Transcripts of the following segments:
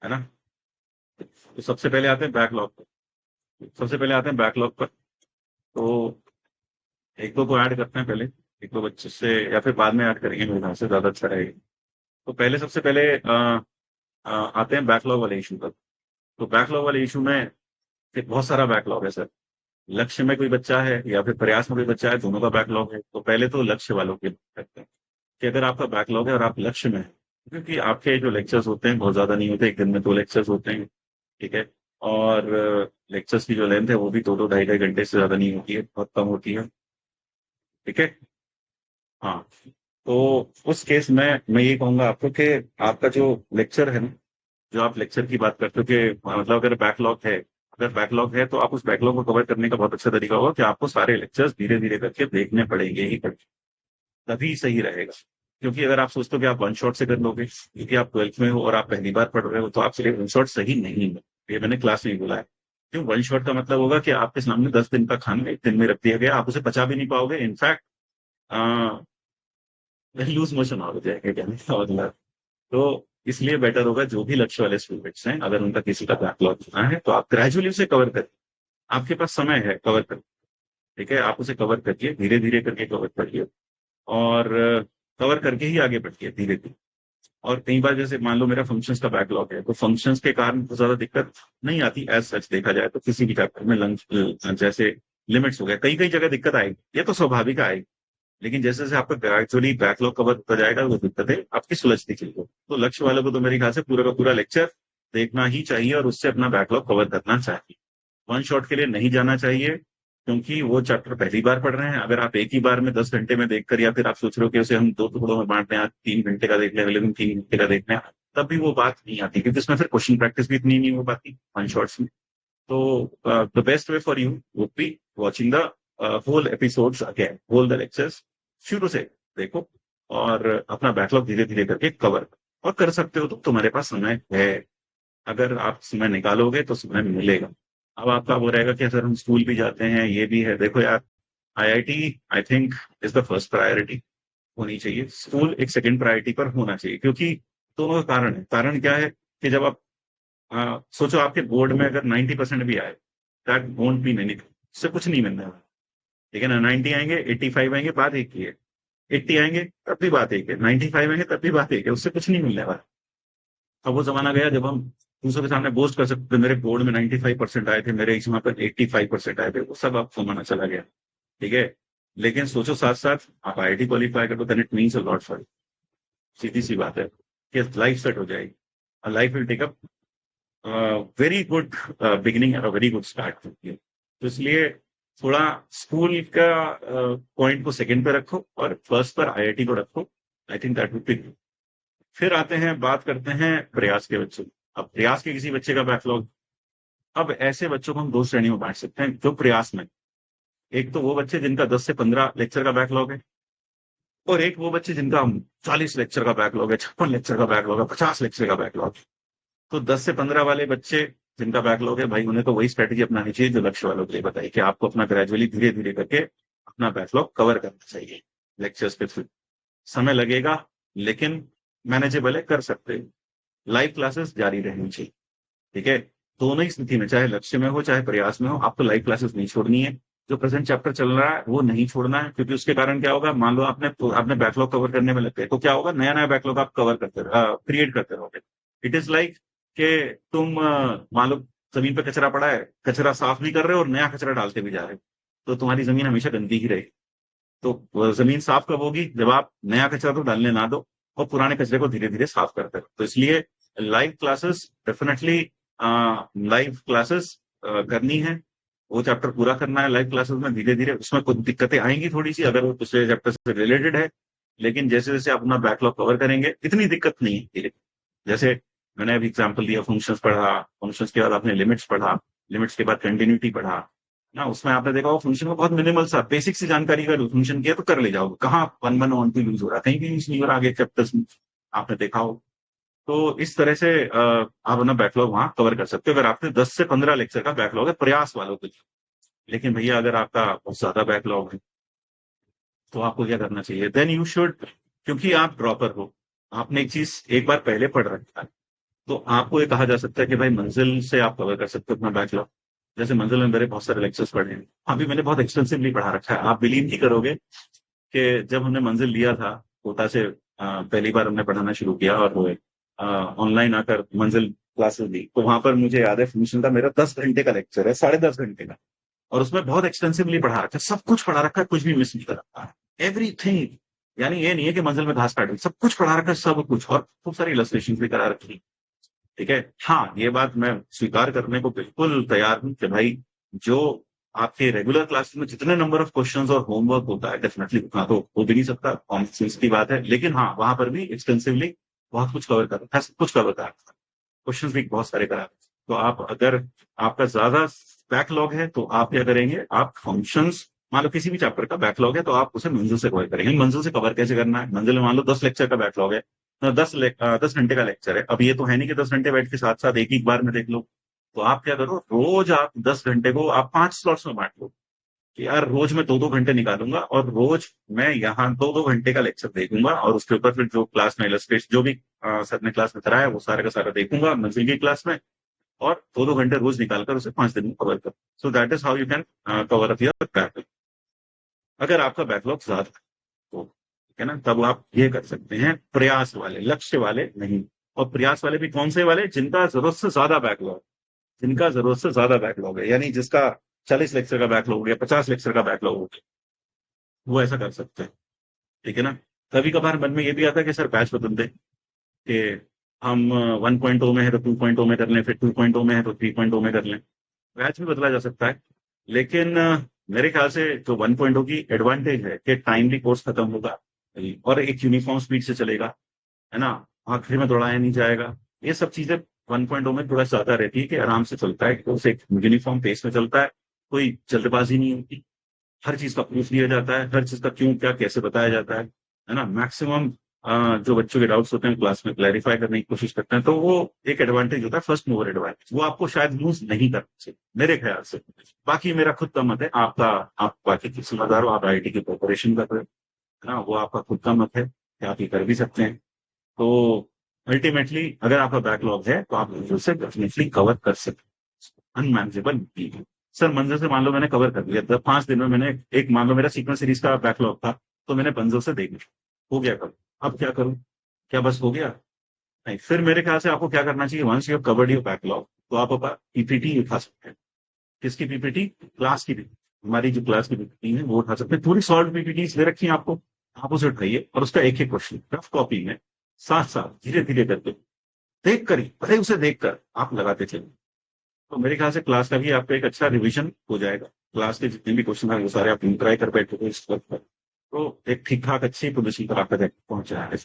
है ना। तो सबसे पहले आते हैं बैकलॉग पर। सबसे पहले आते हैं बैकलॉग पर। तो एक दो को ऐड करते हैं पहले, एक दो बच्चे से, या फिर बाद में ऐड करेंगे, मेरे ख्याल से ज्यादा अच्छा रहेगा। तो पहले सबसे पहले आते हैं बैकलॉग वाले इशू पर। तो बैकलॉग वाले इशू में फिर बहुत सारा बैकलॉग है सर। लक्ष्य में कोई बच्चा है या फिर प्रयास में कोई बच्चा है, दोनों का बैकलॉग है। तो पहले तो लक्ष्य वालों के करते हैं कि अगर आपका बैकलॉग है और आप लक्ष्य में है, क्योंकि आपके जो लेक्चर्स होते हैं बहुत ज्यादा नहीं होते, एक दिन में 2 लेक्चर्स होते हैं, ठीक है। और लेक्चर्स की जो लेंथ है वो भी 2-2 ढाई-ढाई घंटे से ज्यादा नहीं होती है, बहुत कम होती है, ठीक है। हाँ। तो उस केस में मैं ये कहूंगा आपको कि आपका जो लेक्चर है ना, जो आप लेक्चर की बात करते हो कि मतलब अगर बैकलॉग है, अगर बैकलॉग है तो आप उस बैकलॉग को कवर करने का बहुत अच्छा तरीका होगा कि आपको सारे लेक्चर्स धीरे धीरे करके देखने पड़ेंगे ही पड़ेंगे, तभी सही रहेगा। क्योंकि अगर आप सोचते हो कि आप वन शॉट से कर लोगे, क्योंकि आप 12th में हो और आप पहली बार पढ़ रहे हो, तो आपके लिए वन शॉट सही नहीं है। ये मैंने क्लास में ही बोला है। क्यों? वन शॉट का मतलब होगा कि आपके सामने 10 दिन का खाना एक दिन में रख दिया गया, आप उसे पचा भी नहीं पाओगे, इनफैक्ट लूज मोशन हो जाएगा, कहने का मतलब। तो इसलिए बेटर होगा जो भी लक्ष्य वाले स्टूडेंट्स हैं, अगर उनका किसी का बैकलॉग होना है तो आप ग्रेजुअली उसे कवर करिए। आपके पास समय है, कवर करिए, ठीक है। आप उसे कवर करिए, धीरे धीरे करके कवर करिए, और कवर करके ही आगे बढ़िए धीरे धीरे। और कई बार जैसे मान लो मेरा फंक्शंस का बैकलॉग है, तो फंक्शंस के कारण बहुत ज्यादा दिक्कत नहीं आती एज सच देखा जाए तो, किसी भी चैप्टर में लंच जैसे लिमिट्स हो गए, कई कई जगह दिक्कत आएगी, ये तो स्वाभाविक आएगी। लेकिन जैसे जैसे आपका ग्रेजुअली बैकलॉग कवर होता जाएगा, वो दिक्कतें आपकी सुलझती चलेगी। तो लक्ष्य वालों को तो मेरे ख्याल से पूरा का पूरा लेक्चर देखना ही चाहिए और उससे अपना बैकलॉग कवर करना चाहिए। वन शॉट के लिए नहीं जाना चाहिए, क्योंकि वो चैप्टर पहली बार पढ़ रहे हैं। अगर आप एक ही बार में 10 घंटे में देखकर, या फिर आप सोच रहे हो कि उसे हम दो टुकड़ों में बांट लें, आज 3 घंटे का देख लें, अगले दिन 3 घंटे का देख लें, तब भी वो बात नहीं आती, क्योंकि उसमें फिर क्वेश्चन प्रैक्टिस भी इतनी नहीं हो पाती वन शॉट्स में। तो the best way for you would be watching the whole episodes again, whole the lectures शुरू से देखो, और अपना बैकलॉग धीरे धीरे करके कवर और कर सकते हो तो तुम्हारे पास समय है। अगर आप समय निकालोगे तो समय मिलेगा। अब आपका वो रहेगा कि सर हम स्कूल भी जाते हैं, ये भी है, देखो यार, IIT I think is the first priority होनी चाहिए, स्कूल एक सेकंड प्रायोरिटी पर होना चाहिए। क्योंकि दोनों का कारण है। कारण क्या है कि जब आप सोचो आपके बोर्ड में अगर 90% भी आए, दैट वोंट बी एनीथिंग, उससे कुछ नहीं मिलने वाला, ठीक है ना। 90 आएंगे, 85 आएंगे, बात एक ही है। 80 आएंगे तब भी बात एक है, 95 आएंगे तब भी बात एक है, उससे कुछ नहीं मिलने वाला। अब वो जमाना गया जब हम दूसरों के सामने बोस्ट कर सकते थे, मेरे बोर्ड में 95% आए थे, मेरे एग्जाम पर 85% आए थे, वो सब अब जमाना चला गया, ठीक है। लेकिन सोचो साथ साथ आप आईआईटी क्वालिफाई करो, then it means a lot for, सीधी सी बात है कि लाइफ सेट हो जाएगी, life will take up very good beginning और वेरी गुड स्टार्ट होती है। तो इसलिए थोड़ा स्कूल का पॉइंट को सेकंड पे रखो और फर्स्ट पर आईआईटी को रखो। I think that would be. फिर आते हैं, बात करते हैं प्रयास के बच्चों की। अब प्रयास के किसी बच्चे का बैकलॉग, अब ऐसे बच्चों को हम दो श्रेणी में बांट सकते हैं जो प्रयास में। एक तो वो बच्चे जिनका 10 से 15 लेक्चर का बैकलॉग है, और एक वो बच्चे जिनका 40 लेक्चर का बैकलॉग है, 56 लेक्चर का बैकलॉग है, 50 लेक्चर का बैकलॉग है। तो 10 से 15 वाले बच्चे जिनका बैकलॉग है, भाई उन्हें तो वही स्ट्रेटेजी अपनानी चाहिए जो लक्ष्य वालों के लिए बताई, कि आपको अपना ग्रेजुअली धीरे धीरे करके अपना बैकलॉग कवर करना चाहिए लेक्चर्स पे थ्रू। समय लगेगा, लेकिन मैनेजेबल है, कर सकते हैं। लाइव क्लासेस जारी रहनी चाहिए, ठीक है। दोनों ही स्थिति में, चाहे लक्ष्य में हो चाहे प्रयास में हो, आपको लाइव क्लासेस नहीं छोड़नी है। जो प्रेजेंट चैप्टर चल रहा है वो नहीं छोड़ना है, क्योंकि उसके कारण क्या होगा, मान लो आपने आपने बैकलॉग कवर करने में लग गए, तो क्या होगा, नया नया बैकलॉग आप कवर करते क्रिएट करते रहोगे। इट इज लाइक कि तुम मान लो जमीन पर कचरा पड़ा है, कचरा साफ भी कर रहे हो और नया कचरा डालते भी जा रहे हो, तो तुम्हारी जमीन हमेशा गंदी ही रहेगी। तो जमीन साफ कब होगी, जब आप नया कचरा तो डालने ना दो और पुराने कचरे को धीरे धीरे साफ करते रहो। तो इसलिए live classes definitely, live classes करनी है, वो चैप्टर पूरा करना है लाइव क्लासेस में धीरे धीरे। उसमें कुछ दिक्कतें आएंगी थोड़ी सी अगर वो पिछले चैप्टर से रिलेटेड है, लेकिन जैसे जैसे आप अपना बैकलॉग कवर करेंगे इतनी दिक्कत नहीं है धीरे। जैसे मैंने अभी एग्जाम्पल दिया, फंक्शंस पढ़ा, फंक्शंस के बाद आपने लिमिट्स पढ़ा, लिमिट्स के बाद कंटिन्यूटी पढ़ा ना, उसमें आपने देखा वो फंक्शन में बहुत मिनिमल सा बेसिक सी जानकारी का फंक्शन किया तो कर ले जाओगे, कहाँ one one one two use हो रहा है, कहीं भी यूज नहीं हो रहा आगे चैप्टर्स में, आपने देखा हो। तो इस तरह से आप अपना बैकलॉग वहां कवर कर सकते हो, अगर आपने 10 से 15 लेक्चर का बैकलॉग है प्रयास वालों के लिए। लेकिन भैया अगर आपका बहुत ज्यादा बैकलॉग है, तो आपको क्या करना चाहिए, देन यू शुड, क्योंकि आप ड्रॉपर हो, आपने एक चीज एक बार पहले पढ़ रखा है, तो आपको ये कहा जा सकता है कि भाई मंजिल से आप कवर कर सकते हो अपना बैकलॉग। जैसे मंजिल में मेरे बहुत सारे लेक्चर्स पढ़े हैं, अभी मैंने बहुत एक्सटेंसिवली पढ़ा रखा है। आप बिलीव नहीं करोगे कि जब हमने मंजिल लिया था कोटा से, पहली बार हमने पढ़ाना शुरू किया और वो ऑनलाइन आकर मंजिल क्लासेस दी, तो वहां पर मुझे याद है फिनिशिंग का मेरा 10 घंटे का लेक्चर है, 10.5 घंटे का। और उसमें बहुत एक्सटेंसिवली पढ़ा रखा है, सब कुछ पढ़ा रखा है, कुछ भी मिस नहीं कर रखा है, एवरीथिंग। यानी ये नहीं है कि मंजिल में घास काट दी, सब कुछ पढ़ा रखा है, सब कुछ, और खूब सारी इलस्ट्रेशन भी करा रखी है। ठीक है, हाँ ये बात मैं स्वीकार करने को बिल्कुल तैयार हूं कि भाई जो आपके रेगुलर क्लासेस में जितने नंबर ऑफ क्वेश्चंस और होमवर्क होता है, डेफिनेटली उतना तो हो भी नहीं सकता, कॉमन सेंस की बात है, लेकिन हाँ वहां पर भी एक्सटेंसिवली बहुत कुछ कवर कर सब कुछ कवर करा, क्वेश्चंस भी बहुत सारे करा। तो आप अगर आपका ज्यादा बैकलॉग है तो आप क्या करेंगे, आप फंक्शंस, मान लो किसी भी चैप्टर का बैकलॉग है तो आप उसे मंजिल से कवर करेंगे। मंजिल से कवर कैसे करना है, मंजिल में मान लो 10 लेक्चर का बैकलॉग है, तो 10 घंटे का लेक्चर है। अब ये तो है नहीं कि 10 घंटे बैठ के साथ साथ एक ही बार में देख लो। तो आप क्या करो, रोज आप 10 घंटे को आप 5 स्लॉट्स में बांट लो कि यार रोज मैं 2-2 घंटे निकालूंगा और रोज मैं यहाँ 2-2 घंटे का लेक्चर देखूंगा, और उसके ऊपर फिर जो क्लास में इलस्ट्रेशन जो भी सर ने क्लास में कराया वो सारा का सारा देखूंगा मंजिल की क्लास में, और 2-2 घंटे रोज निकालकर उसे 5 दिन में कवर कर। सो that is how you can cover up your backlog. अगर आपका बैकलॉग ज्यादा है तो ठीक है ना, तब आप ये कर सकते हैं, प्रयास वाले, लक्ष्य वाले नहीं। और प्रयास वाले भी कौन से वाले, जिनका जरूरत से ज्यादा बैकलॉग, जिनका जरूरत से ज्यादा बैकलॉग है, यानी जिसका 40 लेक्चर का बैकलॉग हो गया, 50 लेक्चर का बैकलॉग हो गया, वो ऐसा कर सकते हैं। ठीक है ना। कभी कभार मन में ये भी आता है कि सर बैच बदल दें, कि हम 1.0 में है तो 2.0 में कर लें, फिर 2.0 में है तो 3.0 में कर लें। बैच भी बदला जा सकता है, लेकिन मेरे ख्याल से जो 1.0 की एडवांटेज है कि टाइमली कोर्स खत्म होगा और एक यूनिफॉर्म स्पीड से चलेगा, है ना, आखिर में दौड़ाया नहीं जाएगा। ये सब चीजें 1.0 में थोड़ा ज्यादा रहती है कि आराम से चलता है, कोर्स एक यूनिफॉर्म पेस में चलता है, कोई जल्दबाजी नहीं होती, हर चीज का प्रूफ लिया जाता है, हर चीज का क्यों क्या कैसे बताया जाता है ना। मैक्सिमम जो बच्चों के डाउट्स होते हैं क्लास में क्लैरिफाई करने की कोशिश करते हैं, तो वो एक एडवांटेज होता है, फर्स्ट मूवर एडवांटेज, वो आपको शायद यूज नहीं करना चाहिए मेरे ख्याल से। बाकी मेरा खुद का मत है, आपका, आप बाकी की समझदार हो, आप आईआईटी की प्रिपरेशन कर रहे हो, है ना, वो आपका खुद का मत है कि आप ये कर भी सकते हैं। तो अल्टीमेटली अगर आपका बैकलॉग है तो आप उसे डेफिनेटली कवर कर सकते हैं, अनमैनेजेबल नहीं है। सर मंजिल से मान लो मैंने कवर कर लिया, 5 दिन में मैंने एक, मान लो मेरा सीक्वेंस सीरीज का बैकलॉग था, तो मैंने मंजिल से देख लिया, हो गया कवर। अब क्या करूं, क्या बस हो गया? नहीं, फिर मेरे ख्याल से आपको क्या करना चाहिए, once you have covered your backlog, तो आप पीपीटी उठा सकते हैं। किसकी पीपीटी? क्लास की पीपीटी, हमारी जो क्लास की पीपीटी है वो उठा सकते हैं, थोड़ी सॉल्व पीपीटी दे रखी है आपको, आप उसे उठाइए और उसका एक एक क्वेश्चन रफ कॉपी में साथ साथ धीरे धीरे करके देख कर ही, भले उसे देख कर आप लगाते चलिए। तो मेरे ख्याल से क्लास का भी आपका एक अच्छा रिवीजन हो जाएगा, क्लास के जितने भी क्वेश्चन है वो सारे आप ट्राई कर बैठे हो इस वक्त पर, तो एक ठीक ठाक अच्छी पोजिशन पर आपका पहुंच जाएगा।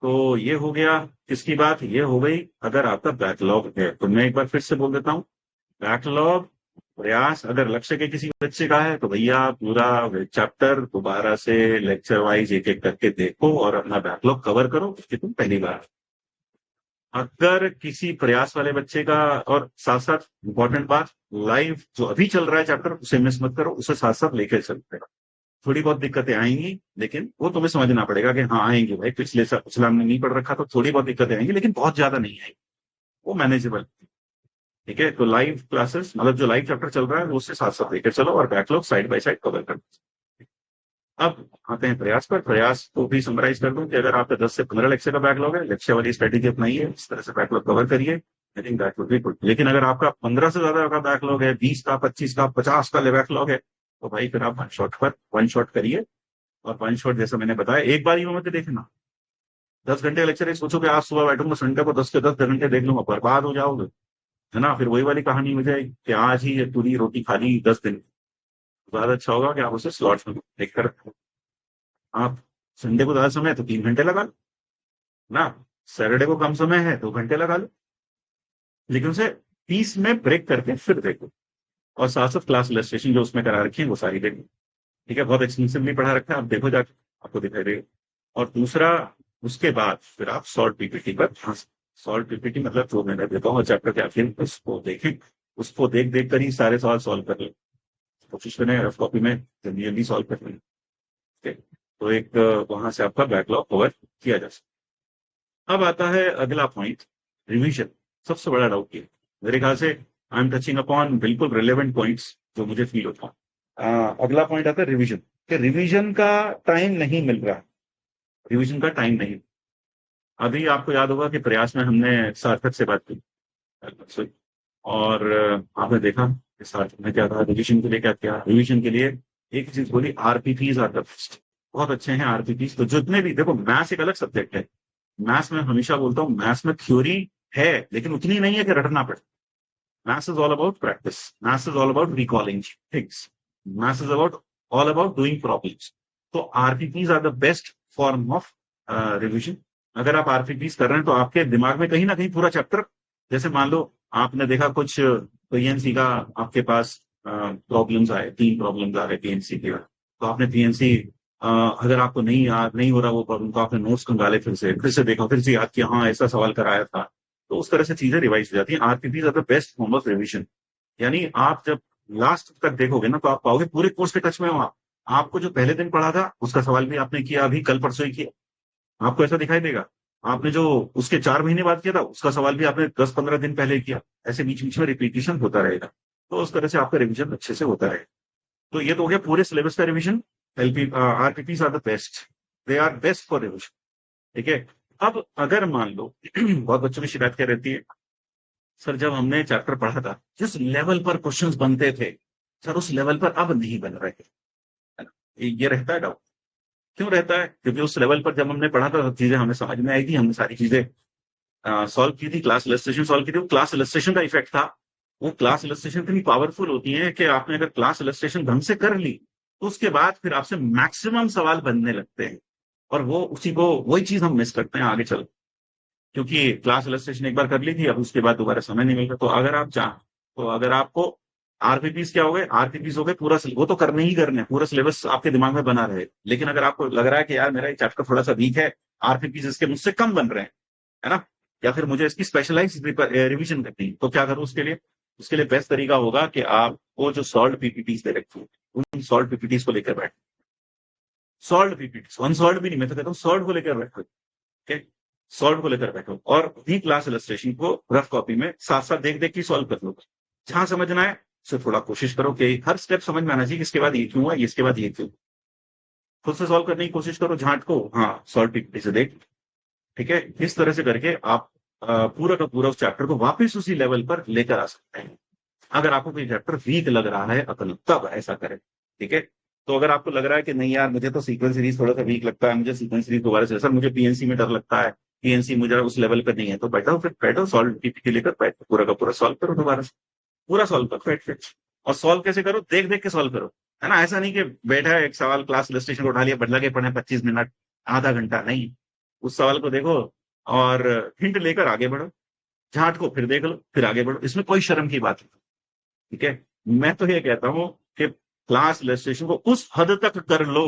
तो ये हो गया, इसकी बात ये हो गई अगर आपका बैकलॉग है। तो मैं एक बार फिर से बोल देता हूँ, बैकलॉग, प्रयास, अगर लक्ष्य के किसी बच्चे का है तो भैया पूरा चैप्टर दोबारा से लेक्चर वाइज एक एक करके देखो और अपना बैकलॉग कवर करो, उसकी तुम पहली बार। अगर किसी प्रयास वाले बच्चे का, और साथ साथ इंपॉर्टेंट बात, लाइव जो अभी चल रहा है चैप्टर उसे मिस मत करो, उसे साथ साथ लेकर चलते रहो। थोड़ी बहुत दिक्कतें आएंगी, लेकिन वो तुम्हें समझना पड़ेगा कि हाँ आएंगी भाई, पिछला हमने नहीं पढ़ रखा, तो थोड़ी बहुत दिक्कतें आएंगी, लेकिन बहुत ज्यादा नहीं आएंगी, वो मैनेजेबल। ठीक है, तो लाइव क्लासेस मतलब जो लाइव चैप्टर चल रहा है वो उससे साथ साथ लेकर चलो और backlog side by side cover कर। अब आते हैं प्रयास पर। प्रयास को भी समराइज कर दूं कि अगर आपका 10 से 15 लेक्चर का बैकलॉग है, लक्ष्य वाली स्ट्रेटेजी अपनाइए, इस तरह से बैकलॉग कवर करिए, I think that would be good. लेकिन अगर आपका 15 से ज्यादा का बैकलॉग है, 20 का, 25 का, 50 का बैकलॉग है, तो भाई फिर आप वन शॉट करिए। और वन शॉट जैसा मैंने बताया, एक बार ही मत देखना, 10 घंटे का लेक्चर है, सोचो कि आज सुबह बैठूंगा संडे को 10 के 10 घंटे देख लूंगा, बर्बाद हो जाओगे, है ना। फिर वही वाली कहानी हो जाएगी कि आज ही ये पूरी रोटी खा ली 10 दिन। ज्यादा अच्छा होगा कि आप उसे स्लॉट्स में देखकर रखो। आप संडे को ज्यादा समय है तो 3 घंटे लगा लो ना, सैटरडे को कम समय है 2 घंटे लगा लो, लेकिन उसे 30 में ब्रेक करके फिर देखो। और साथ साथ क्लास इलस्ट्रेशन जो उसमें करा रखी है वो सारी देखो। ठीक है, बहुत एक्सटेंसिवली पढ़ा रखा है, आप देखो जाके, आपको दिखाई देगा। और दूसरा, उसके बाद फिर आप शॉर्ट पीपीटी पर, शॉर्ट पीपीटी मतलब जो मैंने देता हूँ चैप्टर के आखिर में, उसको देखें, उसको देख देख कर ही सारे सवाल सॉल्व कर लें, कोशिश करें रफ कॉपी में जल्दी सॉल्व कर लें। ठीक है? तो एक वहां से आपका बैकलॉग कवर किया जा सकता है। अब आता है अगला पॉइंट रिवीजन सबसे बड़ा डाउट ये मेरे ख्याल से। आई एम टचिंग अपॉन बिल्कुल रिलेवेंट पॉइंट्स जो मुझे फील होता है। अगला पॉइंट आता है रिवीजन, कि रिवीजन का टाइम नहीं मिल रहा। रिवीजन का टाइम नहीं। अभी आपको याद होगा कि प्रयास में हमने सार्थक से बात की, और आपने देखा कि सार्थक ने क्या कहा रिवीजन के लिए, क्या किया रिवीजन के लिए। एक चीज बोली, आरपीपीज आर द बेस्ट। बहुत अच्छे हैं आरपीपीज, तो जितने भी देखो, मैथ्स एक अलग सब्जेक्ट है। मैथ्स में हमेशा बोलता हूँ, मैथ्स में थ्योरी है लेकिन उतनी नहीं है कि रटना पड़े। Maths is all about practice, maths is all about recalling things, maths is about all about doing problems. तो RPPs are the best form of revision. अगर आप आरपीपीज कर रहे हैं तो आपके दिमाग में कहीं ना कहीं पूरा चैप्टर, जैसे मान लो आपने देखा कुछ पीएनसी का आपके पास प्रॉब्लम्स आए, 3 प्रॉब्लम्स आ रहे पीएनसी के, तो आपने पीएनसी अगर आपको नहीं याद नहीं हो रहा वो प्रॉब्लम, तो आपने नोट्स खंगाले, फिर से देखा, फिर से याद किया, हाँ ऐसा सवाल कराया था। तो उस तरह से चीजें रिवाइज हो जाती हैं। RPPs are the best form of revision. यानी आप जब लास्ट तक देखोगे ना, तो आप पाओगे पूरे कोर्स के टच में हो आप। आपको जो पहले दिन पढ़ा था उसका सवाल भी आपने किया अभी कल परसों ही किया, आपको ऐसा दिखाई देगा। आपने जो उसके 4 महीने बाद किया था उसका सवाल भी आपने 10-15 दिन पहले किया। ऐसे बीच बीच में रिपीटिशन होता रहेगा, तो उस तरह से आपका रिविजन अच्छे से होता रहेगा। तो ये तो हो गया पूरे सिलेबस का revision. LP RPPs are the best, they are best for revision. ठीक है। अब अगर मान लो बहुत बच्चों की शिकायत क्या रहती है, सर जब हमने चैप्टर पढ़ा था जिस लेवल पर क्वेश्चंस बनते थे, सर उस लेवल पर अब नहीं बन रहे। है ना? ये रहता है डाउट। क्यों रहता है? क्योंकि उस लेवल पर जब हमने पढ़ा था चीजें हमें समझ में आई थी, हमने सारी चीजें सॉल्व की थी, क्लास इलस्ट्रेशन सॉल्व की थी। वो क्लास इलस्ट्रेशन का इफेक्ट था। वो क्लास इलस्ट्रेशन इतनी पावरफुल होती है कि आपने अगर क्लास इलस्ट्रेशन ढंग से कर ली तो उसके बाद फिर आपसे मैक्सिमम सवाल बनने लगते हैं। और वो उसी को वही चीज हम मिस करते हैं आगे चल, क्योंकि क्लास इलस्ट्रेशन एक बार कर ली थी, अब उसके बाद दोबारा समय नहीं मिलता। तो अगर आप चाह तो अगर आपको आरपीपीस क्या हो गए, आरपीपीस हो गए पूरा वो तो करने ही करने हैं, पूरा सिलेबस आपके दिमाग में बना रहे। लेकिन अगर आपको लग रहा है कि यार मेरा ये चैप्टर थोड़ा सा वीक है, आरपीपीस इसके मुझसे कम बन रहे हैं, है ना, या फिर मुझे इसकी स्पेशलाइज रिविजन करनी है, तो क्या करूं उसके लिए? उसके लिए बेस्ट तरीका होगा कि आप वो जो सॉल्व पीपीटीज दे रखे हो, उन सॉल्व पीपीटीज को लेकर बैठ। सॉल्व पीपीटीज, अनसॉल्व भी नहीं, मैं तो कहता हूँ सॉल्व को लेकर बैठो। ठीक, सॉल्व को लेकर बैठो और भी क्लास इलस्ट्रेशन को रफ कॉपी में साथ साथ देख देख के सॉल्व कर लो। जहां समझना है उसे थोड़ा कोशिश करो कि हर स्टेप समझ में आना चाहिए, इसके बाद ये क्यों हुआ, इसके बाद ये क्यों। खुद से सॉल्व करने की कोशिश करो, झांट को, हाँ सॉल्व पीपीटी से देख। ठीक है, इस तरह से करके आप पूरा का पूरा उस चैप्टर को वापस उसी लेवल पर लेकर आ सकते हैं। अगर आपको कोई चैप्टर वीक लग रहा है अकल, तब ऐसा करें। ठीक है। तो अगर आपको लग रहा है कि नहीं यार मुझे तो सीक्वेंस सीरीज थोड़ा सा वीक लगता है, मुझे सीक्वेंस सीरीज दोबारा से, सर मुझे पीएनसी में डर लगता है, पीएनसी मुझे उस लेवल पर नहीं है, तो बैठो, फिर बैठो सॉल्व पीपीटी लेकर बैठो, पूरा का पूरा सॉल्व करो दोबारा से, पूरा सॉल्व करो बैठ फिर। और सॉल्व कैसे करो? देख देख के सॉल्व करो। है ना, ऐसा नहीं कि बैठा है एक सवाल क्लास इलस्ट्रेशन को उठा लिया, बदला के पढ़े 25 मिनट, आधा घंटा नहीं। उस सवाल को देखो और हिंट लेकर आगे बढ़ो, झांट को फिर देख लो, फिर आगे बढ़ो, इसमें कोई शर्म की बात नहीं। ठीक है। मैं तो ये कहता हूं कि क्लास इलस्ट्रेशन को उस हद तक कर लो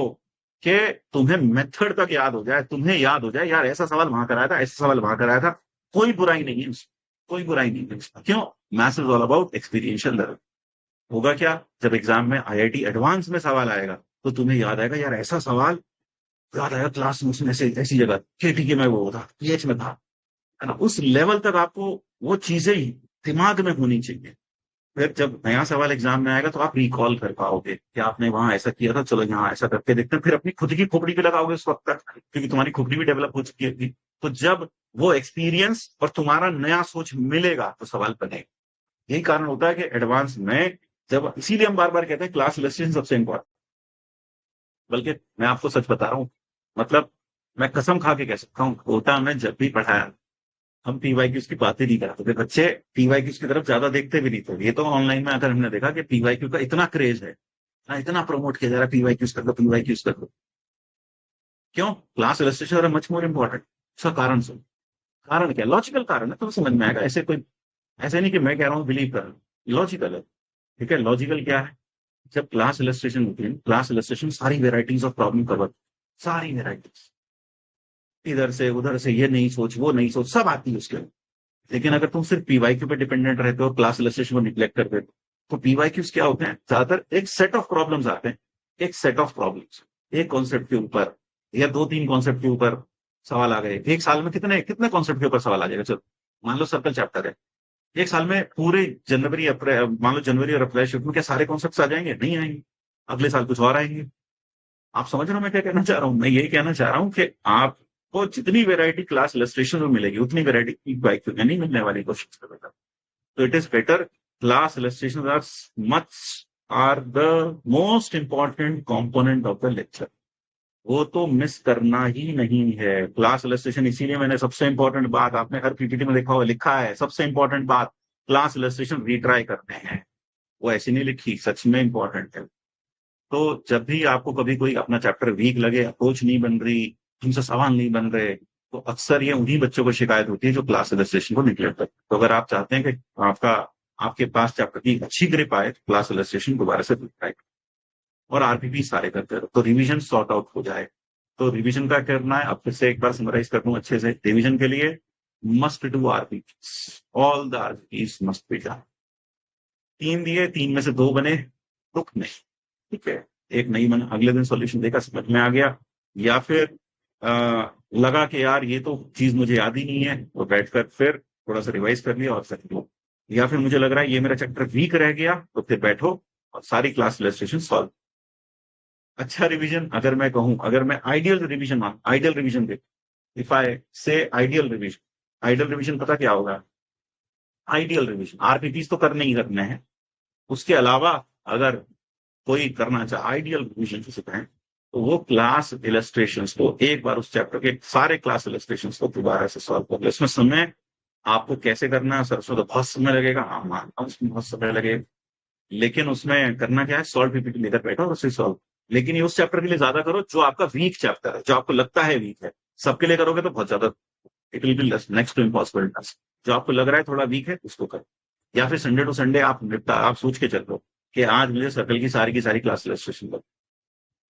कि तुम्हें मेथड तक याद हो जाए, तुम्हें याद हो जाए यार ऐसा सवाल वहां कराया था, ऐसा सवाल वहां कराया था। कोई बुराई नहीं है उसमें, कोई बुराई नहीं है उसमें। क्यों? Maths is all about experiential learning. होगा क्या, जब एग्जाम में आईआईटी एडवांस में सवाल आएगा तो तुम्हें याद आएगा यार ऐसा सवाल, याद आएगा क्लास में उसमें ऐसे ऐसी जगह केटीके में वो था, पीएच में था। है ना, उस लेवल तक आपको वो चीजें दिमाग में होनी चाहिए। फिर जब नया सवाल एग्जाम में आएगा तो आप रिकॉल कर पाओगे कि आपने वहां ऐसा किया था, चलो यहाँ ऐसा करके देखते हैं, फिर अपनी खुद की खोपड़ी भी लगाओगे उस वक्त तक, क्योंकि तुम्हारी खोपड़ी भी डेवलप हो चुकी है। तो जब वो एक्सपीरियंस और तुम्हारा नया सोच मिलेगा तो सवाल बनेगा। यही कारण होता है कि एडवांस में, जब इसीलिए हम बार बार कहते हैं क्लास इलस्ट्रेशन सबसे इंपॉर्टेंट। बल्कि मैं आपको सच बता रहा हूँ, मतलब मैं कसम खा के कह सकता हूँ, कोटा में जब भी पढ़ाया हम पीवाईक्यूज की बातें नहीं कराते थे, बच्चे पीवाईक्यूज की तरफ ज्यादा देखते भी नहीं थे। ये तो ऑनलाइन में अगर हमने देखा कि पीवाईक्यू का इतना क्रेज है ना, इतना प्रमोट किया जा रहा है, पीवाईक्यूज कर लो, पीवाईक्यूज कर लो। क्यों? Class illustration are much more important. उसका कारण सुन, कारण क्या, लॉजिकल कारण है, तो समझ में आएगा। ऐसे कोई, ऐसे नहीं कि मैं कह रहा हूँ बिलीव कर, लॉजिकल है। ठीक है, लॉजिकल क्या है? जब क्लास इलस्ट्रेशन होती है, क्लास इलस्ट्रेशन सारी वेराइटीज ऑफ प्रॉब्लम कवर, सारी वेराइटीज, इधर से उधर से, ये नहीं सोच वो नहीं सोच, सब आती है उसके अंदर। लेकिन अगर तुम सिर्फ पीवाईक्यू पे डिपेंडेंट रहते हो और क्लास इलस्ट्रेशन को निग्लेक्ट करते हो, तो पीवाईक्यूज क्या होते हैं, ज्यादातर एक सेट ऑफ प्रॉब्लम्स आते हैं, एक सेट ऑफ प्रॉब्लम्स, एक कॉन्सेप्ट के ऊपर या 2-3 कॉन्सेप्ट के ऊपर सवाल आ गए। एक साल में कितने कितने कॉन्सेप्ट के ऊपर सवाल आ जाएगा, चलो मान लो सर्कल चैप्टर है, एक साल में पूरे जनवरी अप्रैल, मान लो जनवरी और अप्रैल शिफ्ट में क्या सारे कॉन्सेप्ट आ जाएंगे? नहीं आएंगे। अगले साल कुछ और आएंगे। आप समझ रहे हो मैं क्या कहना चाह रहा हूँ? मैं यही कहना चाह रहा हूँ कि आपको जितनी वेरायटी क्लास इलस्ट्रेशन में मिलेगी उतनी वेरायटी की बाइक में नहीं मिलने वाली, कोशिश करेगा। तो it is better, class illustration are much, are the most important component of the lecture. वो तो मिस करना ही नहीं है क्लास इलस्ट्रेशन। इसीलिए मैंने सबसे इंपॉर्टेंट बात, आपने हर पीपीटी में देखा हुआ लिखा है, सबसे इंपॉर्टेंट बात क्लास इलस्ट्रेशन रीट्राई करने हैं। वो ऐसी नहीं लिखी, सच में इंपॉर्टेंट है। तो जब भी आपको कभी कोई अपना चैप्टर वीक लगे, अप्रोच नहीं बन रही, तुमसे सवाल नहीं बन रहे, तो अक्सर ये उन्हीं बच्चों को शिकायत होती है जो क्लास इलस्ट्रेशन को निगलेक्ट करते हैं। तो अगर आप चाहते हैं कि आपका आपके पास चैप्टर की अच्छी ग्रिप आए, तो क्लास इलस्ट्रेशन दोबारा से ट्राई और आरपीपी सारे करते रहो, तो रिवीजन सॉर्ट आउट हो जाए। तो रिवीजन का करना है, अब फिर से एक बार समराइज कर दूं अच्छे से। रिवीजन के लिए must do RPP, all the RPPs must be done. 3 दिए, 3 में से 2 बने, रुक नहीं, ठीक है, एक नहीं बना, अगले दिन सॉल्यूशन देखा, समझ में आ गया। या फिर लगा कि यार ये तो चीज मुझे याद ही नहीं है, तो बैठकर फिर थोड़ा सा रिवाइज कर लिया और कर लो। या फिर मुझे लग रहा है ये मेरा चैप्टर वीक रह गया, तो फिर बैठो और सारी क्लास इलस्ट्रेशन सॉल्व। अच्छा रिवीजन अगर मैं कहूं, अगर मैं आइडियल रिवीजन मान, आइडियल रिवीजन देख, इफ आई से आइडियल रिवीजन पता क्या होगा? आइडियल रिवीजन आरपीपीज तो करने ही करने हैं, उसके अलावा अगर कोई करना चाहे आइडियल रिवीजन जिसे कहें, तो वो क्लास इलस्ट्रेशंस को एक बार, उस चैप्टर के सारे क्लास इलस्ट्रेशंस को दोबारा से सॉल्व कर लो। इसमें समय आपको कैसे करना है, सरसों तो बहुत समय लगेगा, हाँ मानता हूं उसमें बहुत समय लगेगा, लेकिन उसमें करना क्या है, सॉल्व पीपीटी लेकर बैठो और उसे सॉल्व। लेकिन ये उस चैप्टर के लिए ज्यादा करो जो आपका वीक चैप्टर है, जो आपको लगता है वीक है। सबके लिए करोगे तो बहुत ज्यादा, it will be next to impossible task. जो आपको लग रहा है थोड़ा वीक है उसको करो। या फिर संडे टू संडे आप निपटा, आप सोच के चल लो कि आज मुझे सर्कल की सारी क्लास इलस्ट्रेशन करो,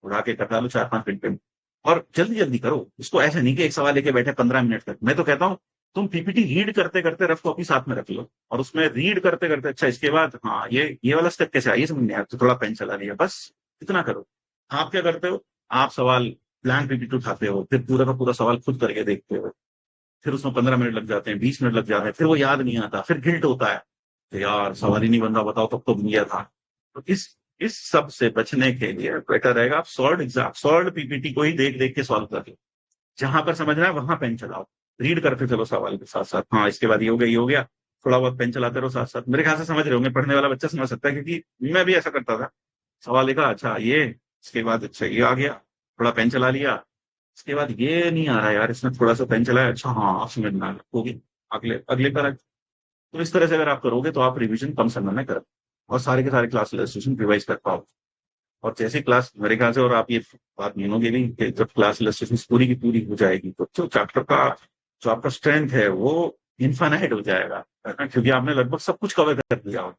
उड़ा के कटा लो 4-5 घंटे में। और जल्दी जल्दी करो उसको, ऐसे नहीं कि एक सवाल लेके बैठे 15 मिनट तक। मैं तो कहता हूँ तुम पीपीटी रीड करते करते रफ कॉपी साथ में रख लो, और उसमें रीड करते करते अच्छा इसके बाद हाँ ये वाला स्टेप कैसे आया ये समझ नहीं आया, तो थोड़ा पेन चला लिया, बस इतना करो। आप क्या करते हो, आप सवाल ब्लैंक पीपीटी उठाते हो, फिर पूरा का पूरा सवाल खुद करके देखते हो, फिर उसमें 15 मिनट लग जाते हैं, 20 मिनट लग जाते हैं, फिर वो याद नहीं आता, फिर गिल्ट होता है तो यार सवाल ही नहीं बन रहा, बताओ तब तो बन गया था। तो इस सब से बचने के लिए बेटर रहेगा आप सॉल्व पीपीटी को ही देख देख के सॉल्व कर लो। जहां पर समझ रहा है वहां पेन चलाओ, रीड करते चलो सवाल के साथ साथ, हाँ इसके बाद ये हो गया ये हो गया, थोड़ा बहुत पेन चलाते रहो साथ साथ। मेरे ख्याल से समझ रहे होंगे, पढ़ने वाला बच्चा समझ सकता है, क्योंकि मैं भी ऐसा करता था। सवाल लिखा, अच्छा ये, इसके बाद अच्छा ये आ गया, थोड़ा पेन चला लिया, इसके बाद ये नहीं आ रहा यार, इसमें थोड़ा सा पेन चलाया, अच्छा हाँ अब समझ में आ गया, होगी अगले अगले पर। तो इस तरह से अगर आप करोगे तो आप रिवीजन कम समय में कर और सारे के सारे क्लास इलस्ट्रेशन रिवाइज कर पाओ। और जैसे क्लास मेरे ख्याल से, और आप ये बात मानोगे भी कि जब क्लास इलस्ट्रेशन पूरी की पूरी हो जाएगी तो जो चैप्टर का जो आपका स्ट्रेंथ है वो इनफाइनाइट हो जाएगा, है ना? क्योंकि आपने लगभग सब कुछ कवर कर दिया हो।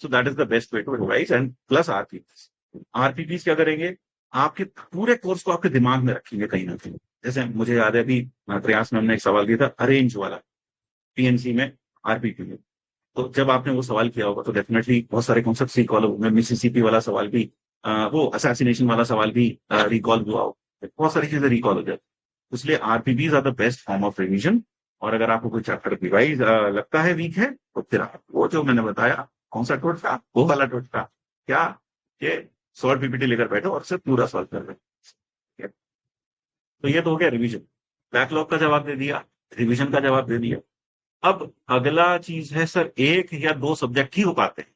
So that is the best way to revise. And plus RPPs, RPPs क्या करेंगे, आपके पूरे कोर्स को आपके दिमाग में रखेंगे कहीं ना कहीं। जैसे मुझे याद है अभी प्रयास में हमने एक सवाल दिया था अरेंज वाला, पीएनसी में, आरपीपी में। तो जब आपने वो सवाल किया होगा तो डेफिनेटली बहुत सारे कॉन्सेप्ट रिकॉल हुए, मिसिसिपी वाला सवाल भी, वो असैसिनेशन वाला सवाल भी रिकॉल हुआ हो, बहुत सारी चीजें रिकॉल हो जाए। इसलिए RPBs are the best form of revision. और अगर आपको कोई चैप्टर रिवाइज लगता है वीक है, तो फिर आप वो जो मैंने बताया, कौन सा टोटका, वो वाला टोटका, क्या, ये सॉल्व पीपीटी लेकर बैठो और सिर्फ पूरा सॉल्व कर रहे हैं। तो ये तो हो गया रिवीजन, बैकलॉग का जवाब दे दिया, रिवीजन का जवाब दे दिया। अब अगला चीज है सर, 1 या 2 सब्जेक्ट ही हो पाते हैं,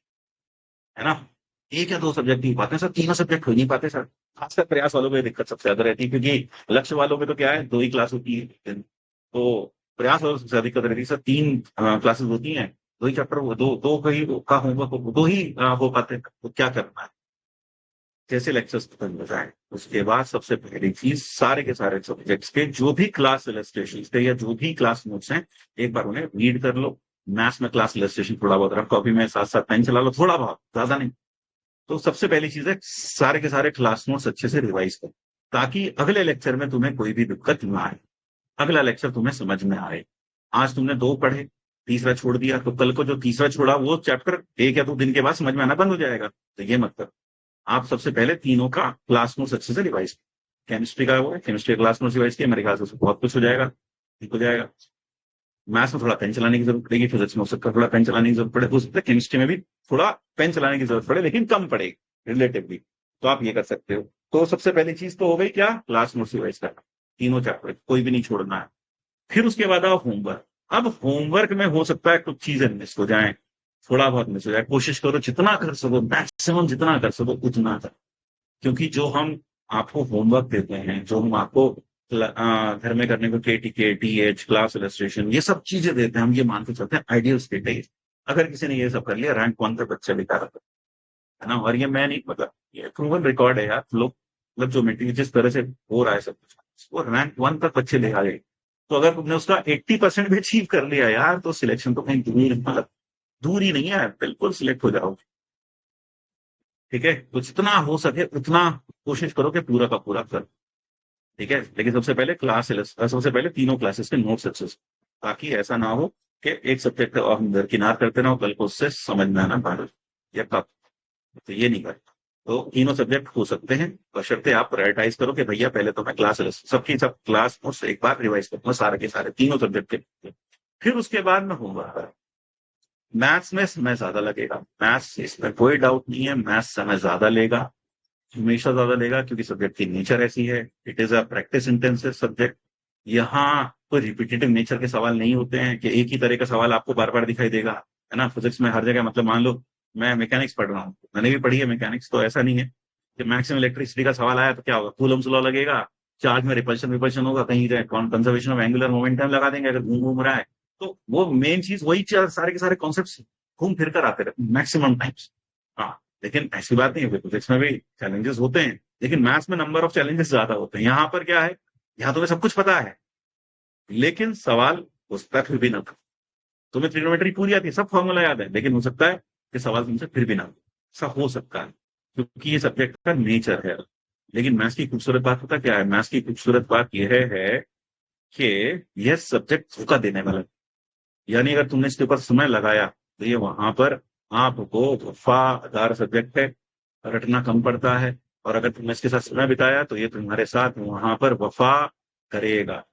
है ना? 1 या 2 सब्जेक्ट ही हो पाते हैं सर, तीनों सब्जेक्ट हो नहीं पाते सर। खासकर प्रयास वालों में दिक्कत सबसे ज्यादा रहती है, क्योंकि लक्ष्य वालों में तो क्या है, 2 ही क्लास होती है। तो प्रयास वालों से ज्यादा दिक्कत रहती है सर, 3 क्लासेस होती हैं, 2 ही चैप्टर, दो दो का ही का होमवर्क, 2 ही हो पाते हैं, तो क्या करना है? जैसे लेक्चर्स खत्म हो जाए उसके बाद सबसे पहली चीज, सारे के सारे सब्जेक्ट्स के जो भी क्लास इलस्ट्रेशन थे या जो भी क्लास नोट्स हैं, एक बार उन्हें रीड कर लो। मैथ्स में क्लास इलस्ट्रेशन थोड़ा बहुत रफ कॉपी में साथ साथ पेन चला लो, थोड़ा बहुत, ज्यादा नहीं। तो सबसे पहली चीज है सारे के सारे क्लास नोट्स अच्छे से रिवाइज करो, ताकि अगले लेक्चर में तुम्हें कोई भी दिक्कत ना आए, अगला लेक्चर तुम्हें समझ में आए। आज तुमने 2 पढ़े, तीसरा छोड़ दिया, तो कल को जो तीसरा छोड़ा वो चैप्टर 1 या 2 दिन के बाद समझ में आना बंद हो जाएगा, तो ये मत करो। आप सबसे पहले तीनों का क्लास नोट्स अच्छे से रिवाइज, केमिस्ट्री का वो है, केमिस्ट्री क्लास नोट्स रिवाइज किया, मेरे ख्याल से उसमें बहुत कुछ हो जाएगा, ठीक हो जाएगा। मैथ्स में थोड़ा पेन चलाने की जरूरत पड़ेगी, फिजिक्स में हो सकता है थोड़ा पेन चलाने की जरूरत पड़े, हो सकता है केमिस्ट्री में भी थोड़ा पेन चलाने की जरूरत पड़े, लेकिन कम पड़ेगी रिलेटिवली। तो आप ये कर सकते हो। तो सबसे पहली चीज तो हो गई क्या, क्लास नोट्स रिवाइज करना, तीनों चैप्टर कोई भी नहीं छोड़ना है। फिर उसके बाद आओ होमवर्क। अब होमवर्क में हो सकता है कुछ चीजें मिस हो जाए, थोड़ा बहुत मिस हो जाए, कोशिश करो जितना कर सको, मैक्सिमम जितना कर सको उतना कर। क्योंकि जो हम आपको होमवर्क देते हैं, जो हम आपको घर में करने को केटीके, टीएच, क्लास इलस्ट्रेशन, ये सब चीजें देते हैं, हम ये मान के चलते हैं आइडियल स्टेट है ये। अगर किसी ने ये सब कर लिया, रैंक 1 तक बच्चा लिखा रहता है ना। और ये मैं नहीं, मतलब ये प्रूवन रिकॉर्ड है यार, लोग मतलब जो मीटिंग जिस तरह से हो रहा है सब कुछ, वो रैंक 1 तक बच्चे ले आ गए। तो अगर तुमने उसका 80% भी अचीव कर लिया यार, तो सिलेक्शन तो कहीं दूर, मतलब दूर ही नहीं है, बिल्कुल सिलेक्ट हो जाओगे। ठीक है, तो जितना हो सके उतना कोशिश करो कि पूरा का पूरा कर। ठीक है, लेकिन सबसे पहले तीनों क्लासेस के नोट्स अच्छे से, ताकि ऐसा ना हो कि एक सब्जेक्ट हम दरकिनार करते ना हो, कल को उससे समझ में आना पाए या कब। तो ये नहीं करना। तो तीनों सब्जेक्ट हो सकते हैं, बशर्ते आप प्रायोरिटाइज करो कि भैया पहले तो मैं सबकी सब क्लास नोट्स एक बार रिवाइज करूंगा, सारे के सारे तीनों सब्जेक्ट के। फिर उसके बाद में होगा मैथ्स में समय ज्यादा लगेगा, मैथ्स इसमें कोई डाउट नहीं है, मैथ्स समय ज्यादा लेगा, हमेशा ज्यादा लेगा, क्योंकि सब्जेक्ट की नेचर ऐसी है, it is a practice intensive subject. यहाँ कोई रिपीटेटिव नेचर के सवाल नहीं होते हैं कि एक ही तरह का सवाल आपको बार बार दिखाई देगा, है ना। फिजिक्स में हर जगह, मतलब मान लो मैं मैकेनिक्स पढ़ रहा हूँ, मैंने भी पढ़ी है मैकेनिक्स, तो ऐसा नहीं है कि मैक्सिमम इलेक्ट्रिसिटी का सवाल आया तो क्या होगा, कूलम्स लॉ लगेगा, चार्ज में रिपल्शन विपल्शन होगा, कहीं कंजर्वेशन ऑफ एंगुलर मोमेंटम लगा देंगे अगर घूम घूम रहा है। तो वो मेन चीज वही सारे के सारे कॉन्सेप्ट घूम फिर कर आते रहते मैक्सिमम टाइम्स। हाँ, लेकिन ऐसी बात नहीं है, फिजिक्स में भी चैलेंजेस होते हैं, लेकिन मैथ्स में नंबर ऑफ चैलेंजेस ज्यादा होते हैं। यहाँ पर क्या है, यहाँ तुम्हें सब कुछ पता है, लेकिन सवाल उसका फिर भी ना था। तुम्हें ट्रिग्नोमेट्री पूरी आती है, सब फॉर्मूला याद है, लेकिन हो सकता है कि सवाल तुमसे फिर भी ना हो। ऐसा हो सकता है, क्योंकि ये सब्जेक्ट का नेचर है। लेकिन मैथ्स की खूबसूरत बात पता क्या है, मैथ्स की खूबसूरत बात यह है कि यह सब्जेक्ट धोखा देने वाला है। यानी अगर तुमने इसके ऊपर समय लगाया, तो ये वहां पर आपको वफादार सब्जेक्ट है, रटना कम पड़ता है। और अगर तुमने इसके साथ समय बिताया, तो ये तुम्हारे साथ वहां पर वफा करेगा,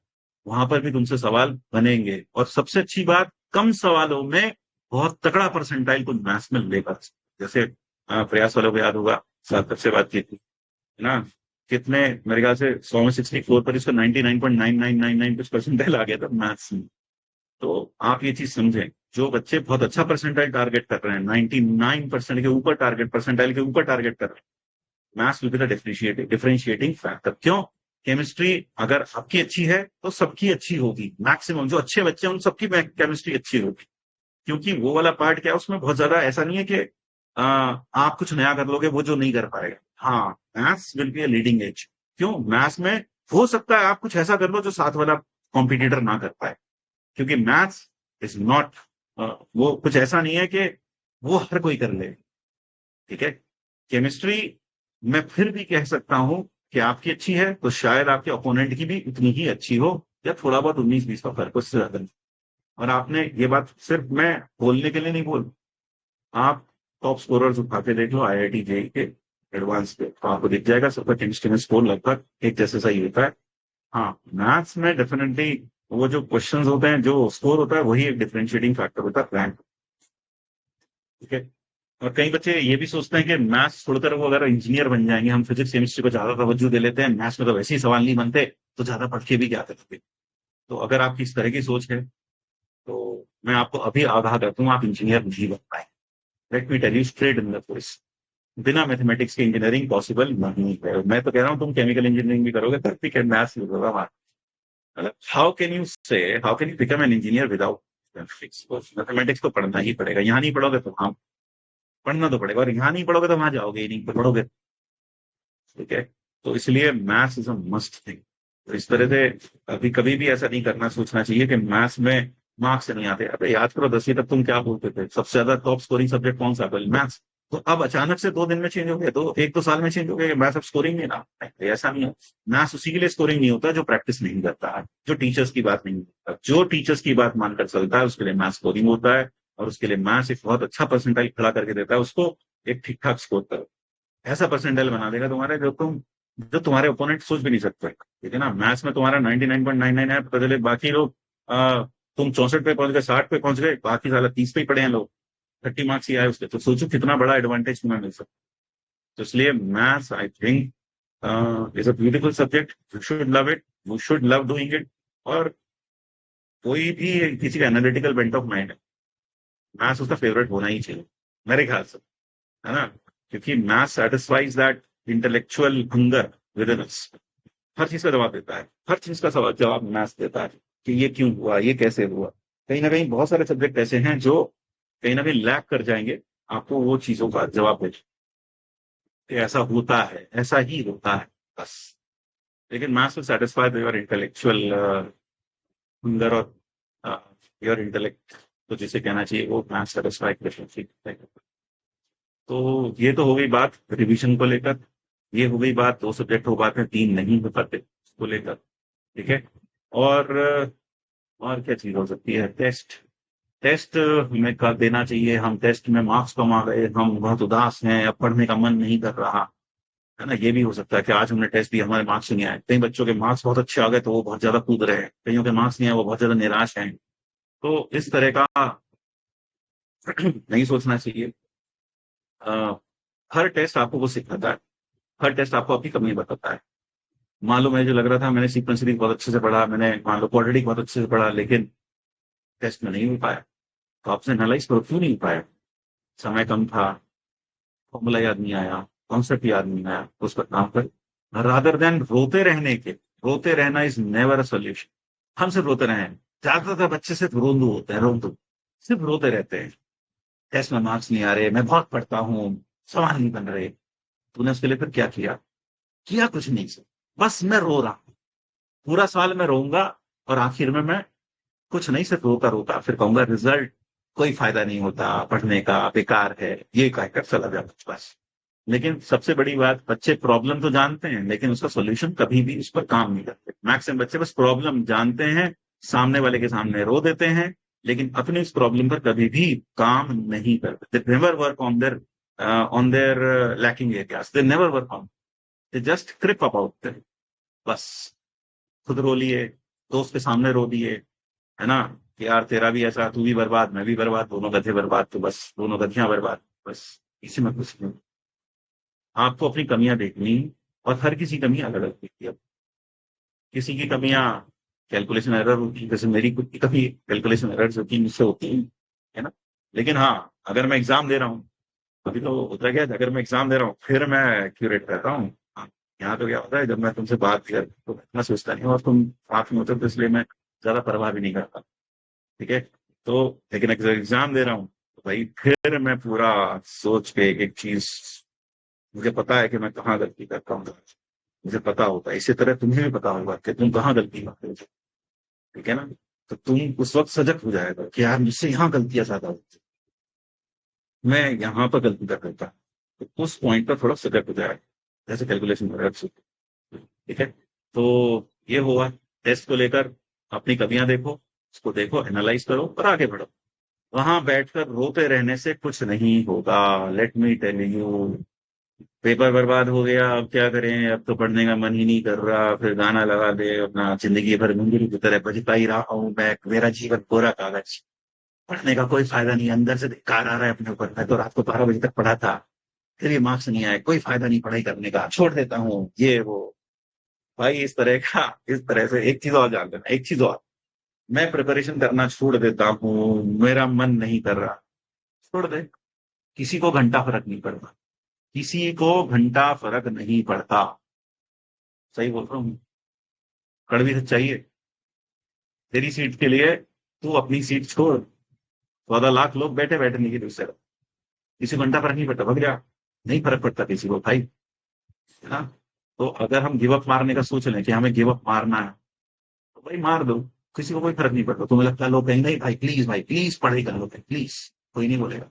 वहां पर भी तुमसे सवाल बनेंगे। और सबसे अच्छी बात, कम सवालों में बहुत तगड़ा परसेंटाइल तुम मैथ्स में लेगा। जैसे प्रयास वालों को याद होगा, सार्थक से बात की थी, है ना, कितने, मेरे ख्याल से 100 में 64 पर इसका 99.9999 कुछ परसेंटाइल आ गया था मैथ्स में। तो आप ये चीज समझें, जो बच्चे बहुत अच्छा परसेंटाइल टारगेट कर रहे हैं, 99% के ऊपर टारगेट, परसेंटाइल के ऊपर टारगेट कर रहे हैं, maths will be the differentiating factor. क्यों, केमिस्ट्री अगर आपकी अच्छी है तो सबकी अच्छी होगी, मैक्सिमम जो अच्छे बच्चे हैं उन सबकी केमिस्ट्री अच्छी होगी। क्योंकि वो वाला पार्ट क्या है, उसमें बहुत ज्यादा ऐसा नहीं है कि आप कुछ नया कर लोगे वो जो नहीं कर पाएगा। हाँ, maths will be leading edge. क्यों, मैथ्स में हो सकता है आप कुछ ऐसा कर लो जो साथ वाला कॉम्पिटिटर ना कर पाए, क्योंकि मैथ्स इज नॉट, वो कुछ ऐसा नहीं है कि वो हर कोई कर ले। ठीक है, केमिस्ट्री मैं फिर भी कह सकता हूं कि आपकी अच्छी है तो शायद आपके ओपोनेंट की भी उतनी ही अच्छी हो, या थोड़ा बहुत 19-20 का फर्क, उससे ज्यादा नहीं। और आपने ये बात सिर्फ मैं बोलने के लिए नहीं बोल, आप टॉप स्कोरर्स उठा के देख लो आईआईटी जेई के एडवांस पे, तो आपको दिख जाएगा सबका केमिस्ट्री में स्कोर लगभग एक जैसे सा ही होता है। हाँ, मैथ्स में डेफिनेटली वो जो क्वेश्चंस होते हैं, जो स्कोर होता है, वही एक डिफरेंशिएटिंग फैक्टर होता है, रैंक। ठीक है। और कई बच्चे ये भी सोचते हैं कि मैथ्स छोड़कर वो अगर इंजीनियर बन जाएंगे, हम फिजिक्स केमिस्ट्री को ज्यादा तवज्जो दे लेते हैं, मैथ्स में तो वैसे ही सवाल नहीं बनते, तो ज्यादा पढ़ के भी क्या करेंगे। तो अगर आपकी इस तरह की सोच है, तो मैं आपको अभी आगाह करता हूँ, आप इंजीनियर नहीं बन पाए। Let me tell you straight in the face, बिना मैथमेटिक्स की इंजीनियरिंग पॉसिबल नहीं है। मैं तो कह रहा हूँ तुम केमिकल इंजीनियरिंग भी करोगे तब भी मैथ्स नहीं होगा। मतलब how can you become an engineer without mathematics. Mathematics तो पढ़ना ही पड़ेगा, यहाँ नहीं पढ़ोगे तो वहां पढ़ना तो पड़ेगा, और यहाँ नहीं पढ़ोगे तो वहां जाओगे ही नहीं, तो पढ़ोगे। ठीक है, तो इसलिए maths is a must thing. तो इस तरह से अभी कभी भी ऐसा नहीं करना, सोचना चाहिए कि मैथ्स में मार्क्स नहीं आते। अरे याद करो 10वीं तक तुम क्या बोलते थे, सबसे ज्यादा टॉप स्कोरिंग सब्जेक्ट कौन सा, मैथ्स। तो अब अचानक से 2 दिन में चेंज हो गया, तो 1-2 साल में चेंज हो गया, मैथ्स अब स्कोरिंग नहीं ना, ऐसा नहीं है। मैथ्स उसी के लिए स्कोरिंग नहीं होता जो प्रैक्टिस नहीं करता है, जो टीचर्स की बात नहीं करता। जो टीचर्स की बात मानकर चलता है उसके लिए मैथ्स स्कोरिंग होता है, और उसके लिए मैथ्स एक बहुत अच्छा परसेंटाइल खड़ा करके देता है उसको, एक ठीक ठाक स्कोर करो। ऐसा परसेंटाइल बना देगा तुम्हारे, जो तुम्हारे ओपोनेंट सोच भी नहीं सकते। ठीक है ना, मैथ्स में तुम्हारा 99.99 है, पता चले बाकी लोग तुम 64 पे पहुंच गए, 60 पे पहुंच गए, बाकी साला 30 पे ही पड़े हैं लोग, 30 मार्क्स ही आए उसके, तो सोचो कितना बड़ा एडवांटेज तुम्हें मिल सकता है। तो इसलिए maths I think is a beautiful subject, you should love it, you should love doing it. और कोई भी किसी का एनालिटिकल बेंट ऑफ माइंड है, मैथ्स उसका फेवरेट होना ही चाहिए मेरे ख्याल से, है ना? क्योंकि maths satisfies that intellectual hunger within us. हर चीज का जवाब देता है, हर चीज का सवाल जवाब मैथ्स देता है, कि ये क्यों हुआ, ये कैसे हुआ। कहीं ना कहीं बहुत सारे सब्जेक्ट ऐसे हैं जो कहीं ना कहीं लैक कर जाएंगे आपको वो चीजों का जवाब देने, कि ऐसा होता है, ऐसा ही होता है, बस। लेकिन maths will satisfy your intellectual hunger, और योर इंटेलेक्ट, तो जिसे कहना चाहिए वो मैथ्स सेटिस्फाई कर। तो ये तो हो गई बात रिवीजन को लेकर, ये हो गई बात, दो सब्जेक्ट हो पाते हैं, तीन नहीं हो पाते उसको लेकर, ठीक है। और और क्या चीज हो सकती है? टेस्ट, टेस्ट हमें कर देना चाहिए, हम टेस्ट में मार्क्स कम आ गए, हम बहुत उदास हैं, अब पढ़ने का मन नहीं कर रहा, है ना? ये भी हो सकता है कि आज हमने टेस्ट दिया, हमारे मार्क्स नहीं आए। कई बच्चों के मार्क्स बहुत अच्छे आ गए तो वो बहुत ज्यादा कूद रहे हैं, कईयों के मार्क्स नहीं आए वो बहुत ज्यादा निराश हैं। तो इस तरह का नहीं सोचना चाहिए। अ, हर टेस्ट आपको कुछ सिखाता है, हर टेस्ट आपको आपकी कमी बताता है। मान लो मुझे जो लग रहा था मैंने सीक्वेंस सीरीज बहुत अच्छे से पढ़ा, मैंने मान लो क्वाड्रेटिक बहुत अच्छे से पढ़ा, लेकिन टेस्ट में नहीं हो पाया, तो आपसे एनालाइज करो क्यों नहीं हो पाया। समय कम था, फॉर्मूला याद नहीं आया, कॉन्सेप्ट याद नहीं आया, उस पर काम कर। रादर देन रोते रहने के, रोते रहना इज नेवर अ सोल्यूशन। हम सिर्फ रोते रहे, ज्यादातर बच्चे सिर्फ रोंदू होते हैं, रोंदू, सिर्फ रोते रहते हैं। टेस्ट में मार्क्स नहीं आ रहे, मैं बहुत पढ़ता हूँ, सवाल नहीं बन रहे। तूने उसके लिए फिर क्या किया? किया कुछ नहीं सर, बस मैं रो रहा हूँ, पूरा साल मैं रोऊंगा, और आखिर में मैं कुछ नहीं, सिर्फ रोता रोता फिर कहूंगा रिजल्ट कोई फायदा नहीं होता, पढ़ने का बेकार है, ये कहकर चला जाता बस। लेकिन सबसे बड़ी बात, बच्चे प्रॉब्लम तो जानते हैं लेकिन उसका सोल्यूशन कभी भी उस पर काम नहीं करते। मैक्सिमम बच्चे बस प्रॉब्लम जानते हैं, सामने वाले के सामने रो देते हैं, लेकिन अपनी उस प्रॉब्लम पर कभी भी काम नहीं करते। They never work on their lacking areas, they never work on, they just क्रिप about them, बस। खुद रो लिए, दोस्त के सामने रो दिए, है ना, कि यार तेरा भी ऐसा, तू भी बर्बाद मैं भी बर्बाद, दोनों गधे बर्बाद, तो बस दोनों गधियां बर्बाद, बस। इसी में कुछ नहीं। आपको अपनी कमियां देखनी, और हर किसी कमी अलग अलग दिखती है। किसी की कमियां कैलकुलेशन एरर होती है, जैसे मेरी खुद की कभी कैलकुलेशन एरर होती है, मुझसे होती है ना। लेकिन हाँ, अगर मैं एग्जाम दे रहा हूँ, अभी तो होता क्या है, अगर मैं एग्जाम दे रहा हूँ फिर मैं एक्यूरेट रहता हूँ। हाँ, यहाँ तो क्या होता है, जब मैं तुमसे बात कर तो मैं सोचता नहीं हूँ, और तुम साथ में होते हो, तो इसलिए मैं ज्यादा परवाह भी नहीं करता, ठीक है। तो लेकिन अगर एग्जाम दे रहा हूँ तो भाई फिर मैं पूरा सोच के एक एक चीज, मुझे पता है कि मैं कहाँ गलती करता हूँ, मुझे पता होता है, इसी तरह तुम्हें भी पता होगा कि तुम कहाँ गलती करते हो, ठीक है ना। तो तुम उस वक्त सजग हो जाएगा कि यार मुझसे यहाँ गलतियां ज्यादा होती हैं, मैं यहाँ पर गलती कर देता, तो उस पॉइंट पर थोड़ा सजग हो जाएगा, जैसे कैलकुलेशन वगैरह से, ठीक है। तो ये हुआ टेस्ट को लेकर, अपनी कमियां देखो, उसको देखो, एनालाइज करो और आगे बढ़ो। वहां बैठकर रोते रहने से कुछ नहीं होगा, let me tell you. Paper बर्बाद हो गया, अब क्या करें, अब तो पढ़ने का मन ही नहीं कर रहा, फिर गाना लगा दे, अपना जिंदगी भर मुंगली की तरह बजता ही रहा हूं मैं, मेरा जीवन कोरा कागज, पढ़ने का कोई फायदा नहीं, अंदर से धिक्कार आ रहा है अपने ऊपर, मैं तो रात को 12 बजे तक पढ़ा था, फिर भी मार्क्स नहीं आए, कोई फायदा नहीं पढ़ाई करने का, छोड़ देता हूँ, ये वो। भाई इस तरह का, इस तरह से एक चीज और जान लेना, एक चीज और, मैं प्रिपरेशन करना छोड़ देता हूँ, मेरा मन नहीं कर रहा, छोड़ दे, किसी को घंटा फर्क नहीं पड़ता, किसी को घंटा फर्क नहीं पड़ता। सही बोल रहा हूँ, कड़वी सच्चाई चाहिए। तेरी सीट के लिए तू अपनी सीट छोड़, 14 लाख लोग बैठे बैठे नहीं दूसरे, किसी को घंटा फर्क नहीं पड़ता, भग जा, नहीं फर्क पड़ता किसी को भाई, है ना। तो अगर हम गिव अप मारने का सोच लें कि हमें गिव अप मारना है, तो भाई मार दो, किसी को कोई फर्क नहीं पड़ता। तुम्हें लगता है लोग कहेंगे नहीं भाई प्लीज पढ़ाई कर लो भाई प्लीज, कोई नहीं बोलेगा।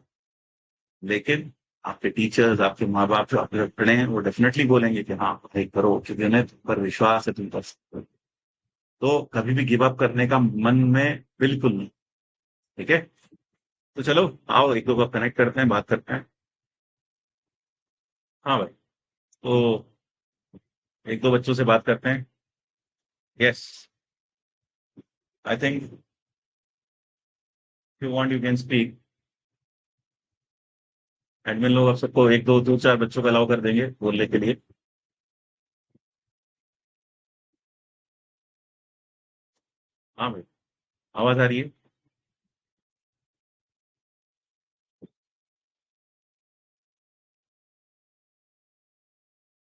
लेकिन आपके टीचर्स, आपके माँ बाप जो आपके साथ पढ़े हैं, वो डेफिनेटली बोलेंगे कि हाँ पढ़ाई करो, क्योंकि उन्हें तुम पर विश्वास है, तुम कर सकते हो। तो कभी भी गिव अप करने का मन में बिल्कुल नहीं, ठीक है। तो चलो, आओ एक दो बार कनेक्ट करते हैं, बात करते हैं। हाँ भाई, तो एक दो बच्चों से बात करते हैं। Yes, I think you want you can speak. Admin लोग आप सबको एक दो दो चार बच्चों को अलाउ कर देंगे बोलने के लिए। हाँ भाई, आवाज आ रही है?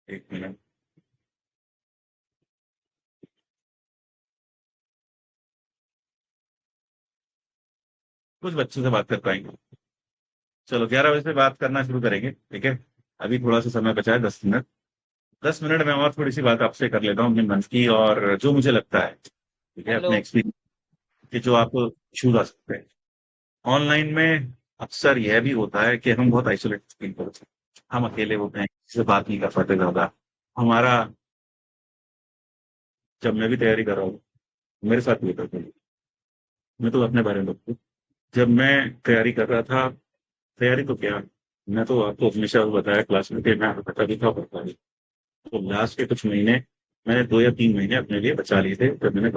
एक मिनट। कुछ बच्चों से बात कर पाएंगे। चलो 11 बजे से बात करना शुरू करेंगे, ठीक है। अभी थोड़ा सा समय बचा है, 10 मिनट। 10 मिनट में और थोड़ी सी बात आपसे कर लेता हूँ अपने मन की, और जो मुझे लगता है, ठीक है, हेलो। अपने एक्सपीरियंस के जो आप इशूज आ सकते हैं ऑनलाइन में। अक्सर यह भी होता है कि हम बहुत आइसोलेट फील करते हैं, हम अकेले होते हैं, किसी से बात नहीं कर पाते ज्यादा। हमारा, जब मैं भी तैयारी कर रहा हूँ, मेरे साथ भी होता है। मैं तो अपने बारे में बताऊं, जब मैं तैयारी कर रहा था, तैयारी तो क्या, मैं तो आपको हमेशा वो बताया क्लास में कि मैं पता भी था पढ़ता नहीं। तो लास्ट के कुछ महीने, मैंने 2 या 3 महीने अपने लिए बचा लिए थे, जब मैंने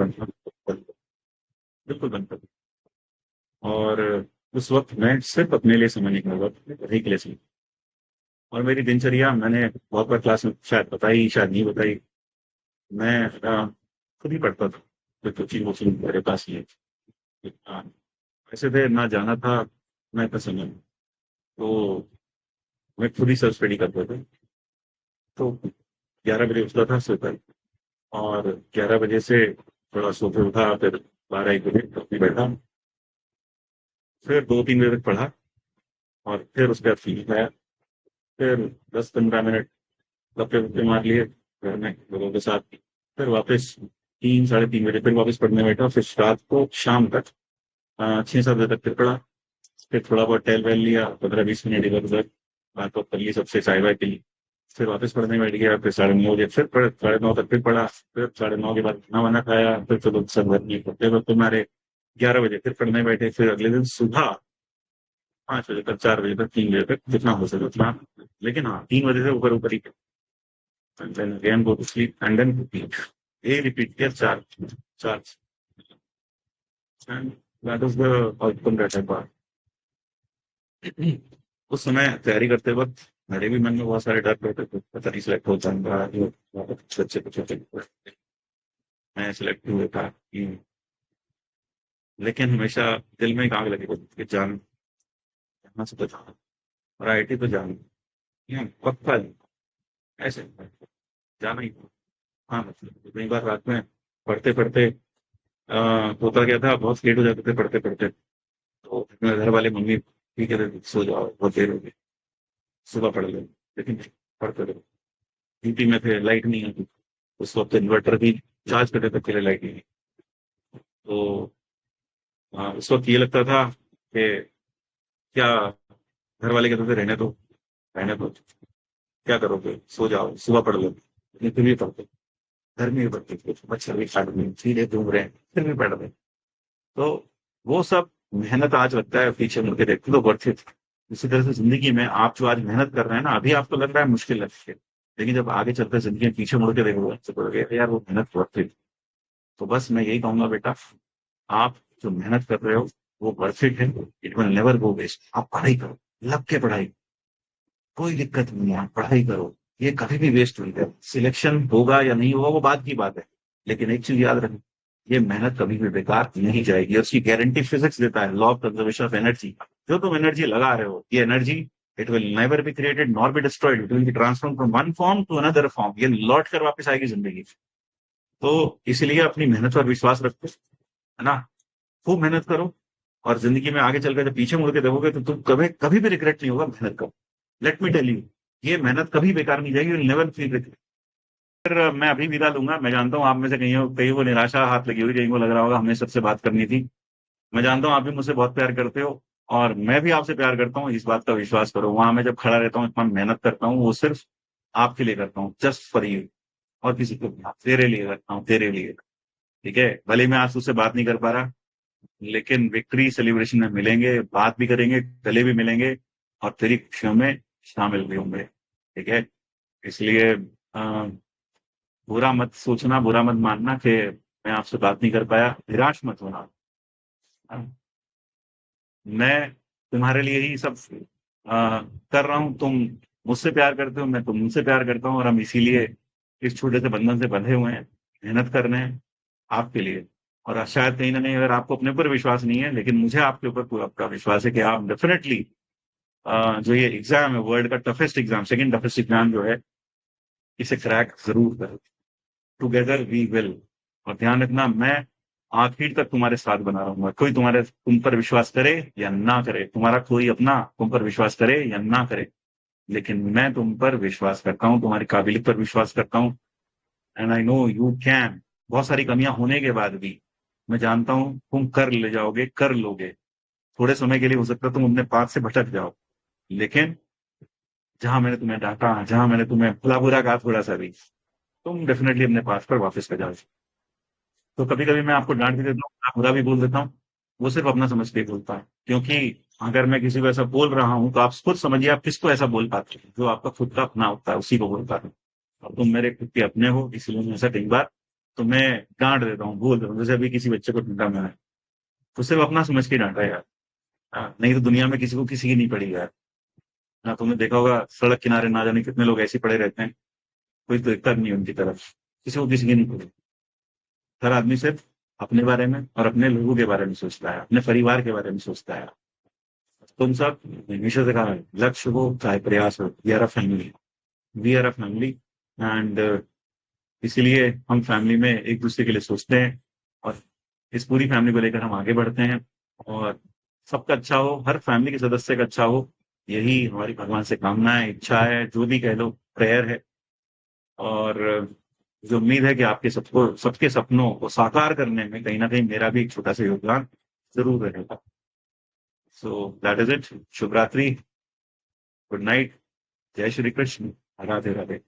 बिल्कुल बंद कर दिया। और उस वक्त मैं सिर्फ अपने लिए समय निकाला, अपने पढ़ाई के लिए समय। और मेरी दिनचर्या मैंने बहुत बार क्लास में शायद बताई, शायद नहीं बताई। मैं खुद ही पढ़ता था, कोई कोचिंग वोचिंग मेरे पास नहीं है। ऐसे थे ना, जाना था ना इतना समय। तो मैं खुद ही सेल्फ स्टडी करता था। तो 11 बजे उठता था सोकर, और 11 बजे से थोड़ा सो के उठा, फिर 12 1 बजे अपनी बैठा, फिर 2 3 बजे तक पढ़ा, और फिर उसके बाद फील्ड आया। फिर 10 15 मिनट गप्पे वप्पे मार लिए घर में लोगों के साथ। फिर वापस 3 साढ़े 3 बजे फिर वापस पढ़ने बैठा, फिर रात को शाम तक 6 7 बजे तक फिर पढ़ा। फिर थोड़ा बहुत टहल वहल लिया, 15 20 मिनट इधर उधर, बात बात कर ली सबसे, चाय वाय पी ली। फिर वापस पढ़ने बैठ गया, फिर 9:30 बजे फिर पढ़, 9:30 तक फिर पढ़ा। फिर 9:30 के बाद खाना वाना खाया, फिर चलो सब घर में पढ़ते वक्त मारे। 11 बजे फिर पढ़ने बैठे, फिर अगले दिन सुबह 5 बजे तक, 4 बजे तक, 3 बजे तक, जितना हो सके उतना। लेकिन हाँ, 3 बजे से ऊपर ऊपर ही, and then again go to sleep and then repeat. A repeat किया चार, चार, and that is the outcome that I got. उस समय तैयारी करते वक्त मेरे भी मन में बहुत सारे डर रहते थे, पता नहीं सिलेक्ट हो जाऊंगा, कुछ अच्छे कुछ अच्छे, मैं सिलेक्ट हुआ था कि, लेकिन हमेशा दिल में एक आग लगी रहती थी कि जान, यहाँ से तो जाना, और आईआईटी तो जाना, यहाँ पक्का नहीं, ऐसे जाना ही था। हाँ मतलब कई बार रात में पढ़ते पढ़ते होता क्या था, बहुत लेट हो जाते थे पढ़ते पढ़ते। तो मेरे घर वाले मम्मी भी कहते थे सो जाओ, बहुत देर हो गई, सुबह पढ़ लो। लेकिन पढ़ते रहो। यूपी में थे, लाइट नहीं आती। उस वक्त इन्वर्टर भी चार्ज करते तक के लिए लाइट नहीं आई। तो उस वक्त ये लगता था कि क्या, घर वाले कहते थे रहने दो, रहने दो, क्या करोगे, सो जाओ, सुबह पढ़ लो। लेकिन फिर भी पढ़ते, घर में भी पढ़ते थे, मच्छर भी काट रहे हैं, कीड़े घूम रहे हैं, फिर भी पढ़ रहे। तो वो सब मेहनत आज लगता है पीछे मुड़ के देखते तो वर्थ इट। इसी तरह से जिंदगी में आप जो आज मेहनत कर रहे हैं ना, अभी आपको लग रहा है मुश्किल लग रही है, लेकिन जब आगे चलते जिंदगी में पीछे मुड़ के देखोगे तो बोलोगे यार वो मेहनत वर्थ इट। तो बस मैं यही कहूंगा बेटा, आप जो मेहनत कर रहे हो वो वर्थ इट है। It will never go waste. आप पढ़ाई करो, लग के पढ़ाई, कोई दिक्कत नहीं है, आप पढ़ाई करो। ये कभी भी वेस्ट नहीं है। सिलेक्शन होगा या नहीं होगा वो बात की बात है, लेकिन एक चीज याद रखना, ये मेहनत कभी भी बेकार नहीं जाएगी, और उसकी गारंटी फिजिक्स देता है, law of conservation of energy. जो तुम एनर्जी लगा रहे हो, ये energy, it will never be created nor be destroyed, it will be transform from one form to another form. ये लौट कर वापस आएगी जिंदगी। तो इसलिए अपनी मेहनत पर विश्वास रखो, है ना। खूब मेहनत करो, और जिंदगी में आगे चलकर जब पीछे मुड़ के देखोगे तो तुम कभी कभी भी रिग्रेट नहीं होगा मेहनत का। लेट मी टेल यू, ये मेहनत कभी बेकार नहीं जाएगी, नेवर फील। फिर मैं अभी विदा लूंगा। मैं जानता हूँ आप में से कहीं को निराशा हाथ लगी हुई, कहीं को लग रहा होगा हमें सबसे बात करनी थी। मैं जानता हूँ आप भी मुझसे बहुत प्यार करते हो, और मैं भी आपसे प्यार करता हूँ, इस बात का विश्वास करो। वहां मैं जब खड़ा रहता हूँ, इतना मेहनत करता हूँ, वो सिर्फ आपके लिए करता हूँ, जस्ट फॉर यू। और किसी को नहीं, तेरे लिए करता हूँ, तेरे लिए। ठीक है, भले ही मैं आज तुझसे बात नहीं कर पा रहा, लेकिन विक्ट्री सेलिब्रेशन में मिलेंगे, बात भी करेंगे, गले भी मिलेंगे, और तेरी खुशियों में शामिल भी होंगे। ठीक है, इसलिए बुरा मत सोचना, बुरा मत मानना कि मैं आपसे बात नहीं कर पाया, निराश मत होना। हाँ। मैं तुम्हारे लिए ही सब कर रहा हूँ, तुम मुझसे प्यार करते हो, मैं तुमसे प्यार करता हूँ, और हम इसीलिए इस छोटे से बंधन से बंधे हुए हैं, मेहनत कर रहे हैं आपके लिए। और शायद कहीं ना कहीं अगर आपको अपने ऊपर विश्वास नहीं है, लेकिन मुझे आपके ऊपर पूरा आपका विश्वास है कि आप डेफिनेटली जो ये एग्जाम है, वर्ल्ड का toughest exam, second toughest exam जो है, इसे क्रैक जरूर करो। Together we will. और ध्यान रखना, मैं आखिर तक तुम्हारे साथ बना रहूंगा। कोई तुम्हारे तुम पर विश्वास करे या ना करे, तुम्हारा कोई अपना तुम पर विश्वास करे या ना करे, लेकिन मैं तुम पर विश्वास करता हूँ, तुम्हारी काबिलियत पर विश्वास करता हूँ। And I know you can. बहुत सारी कमियां होने के बाद भी मैं जानता हूं तुम कर ले जाओगे, कर लोगे। थोड़े समय के लिए हो सकता है तुम अपने पाथ से भटक जाओ, लेकिन जहां मैंने तुम्हें डांटा, जहां मैंने तुम्हें भला बुरा कहा थोड़ा सा भी, तुम डेफिनेटली अपने पाथ पर वापस आ जाओ। तो कभी कभी मैं आपको डांट भी देता हूँ, बुरा भी बोल देता हूँ, वो सिर्फ अपना समझ के ही बोलता है। क्योंकि अगर मैं किसी को ऐसा बोल रहा हूँ तो आप खुद समझिए आप किसको ऐसा बोल पाते हैं। जो आपका खुद का अपना होता है उसी को बोल पाते हैं। और तुम मेरे खुद के अपने हो, इसलिए मैं ऐसा कई बार तुम्हें डांट देता हूँ, बोल देता हूँ। जैसे अभी किसी बच्चे को डांटा मैंने, तो सिर्फ अपना समझ के डांटा यार। हाँ, नहीं तो दुनिया में किसी को किसी की नहीं पड़ी यार। ना तुमने देखा होगा सड़क किनारे ना जाने कितने लोग ऐसे पड़े रहते हैं, कोई देखता भी नहीं उनकी तरफ। किसी को किसी की नहीं पड़ी। हर आदमी सिर्फ अपने बारे में और अपने लोगों के बारे में सोचता है, अपने परिवार के बारे में सोचता है। तुम सब हमेशा से कहा है, लक्ष्य हो चाहे प्रयास हो, we are a family. We are a family. And इसीलिए हम फैमिली में एक दूसरे के लिए सोचते हैं, और इस पूरी फैमिली को लेकर हम आगे बढ़ते हैं। और सबका अच्छा हो, हर फैमिली के सदस्य का अच्छा हो, यही हमारी भगवान से कामना है, इच्छा है, जो भी कह लो, प्रेयर है। और जो उम्मीद है कि आपके सबको सबके सपनों को साकार करने में कहीं ना कहीं मेरा भी एक छोटा सा योगदान जरूर रहेगा। So that is it. शुभ रात्रि, गुड नाइट, जय श्री कृष्ण, राधे राधे।